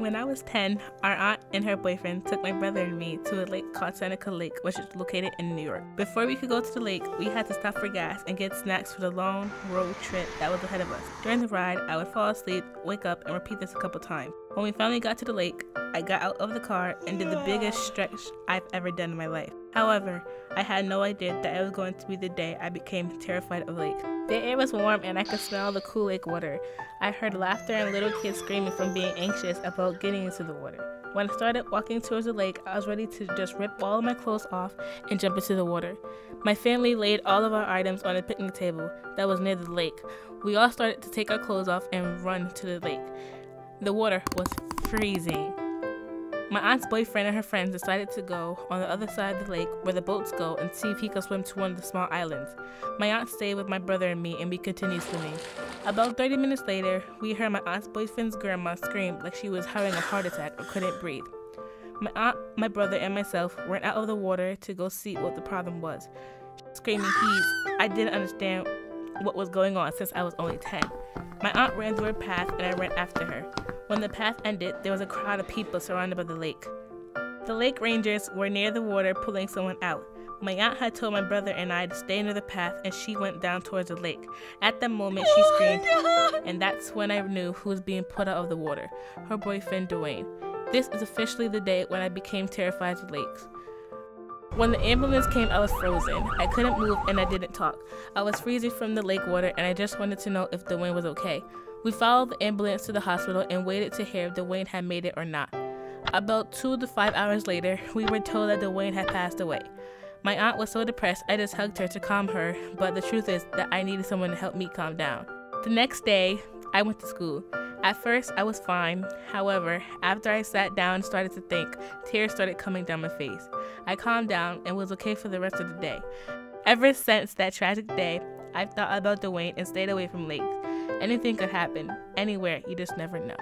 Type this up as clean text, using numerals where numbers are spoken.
When I was 10, our aunt and her boyfriend took my brother and me to a lake called Seneca Lake, which is located in New York. Before we could go to the lake, we had to stop for gas and get snacks for the long road trip that was ahead of us. During the ride, I would fall asleep, wake up, and repeat this a couple times. When we finally got to the lake, I got out of the car and did the biggest stretch I've ever done in my life. However, I had no idea that it was going to be the day I became terrified of lakes. The air was warm and I could smell the cool lake water. I heard laughter and little kids screaming from being anxious about getting into the water. When I started walking towards the lake, I was ready to just rip all of my clothes off and jump into the water. My family laid all of our items on a picnic table that was near the lake. We all started to take our clothes off and run to the lake. The water was freezing. My aunt's boyfriend and her friends decided to go on the other side of the lake where the boats go and see if he could swim to one of the small islands. My aunt stayed with my brother and me and we continued swimming. About 30 minutes later, we heard my aunt's boyfriend's grandma scream like she was having a heart attack or couldn't breathe. My aunt, my brother, and myself went out of the water to go see what the problem was. Screaming, "Please!" I didn't understand what was going on since I was only 10. My aunt ran to her path and I ran after her. When the path ended, there was a crowd of people surrounded by the lake. The lake rangers were near the water pulling someone out. My aunt had told my brother and I to stay near the path and she went down towards the lake. At that moment she screamed, and that's when I knew who was being put out of the water, her boyfriend Dwayne. This is officially the day when I became terrified of lakes. When the ambulance came, I was frozen. I couldn't move and I didn't talk. I was freezing from the lake water and I just wanted to know if Dwayne was okay. We followed the ambulance to the hospital and waited to hear if Dwayne had made it or not. About 2 to 5 hours later, we were told that Dwayne had passed away. My aunt was so depressed, I just hugged her to calm her, but the truth is that I needed someone to help me calm down. The next day, I went to school. At first, I was fine. However, after I sat down and started to think, tears started coming down my face. I calmed down and was okay for the rest of the day. Ever since that tragic day, I've thought about Dwayne and stayed away from lakes. Anything could happen, anywhere, you just never know.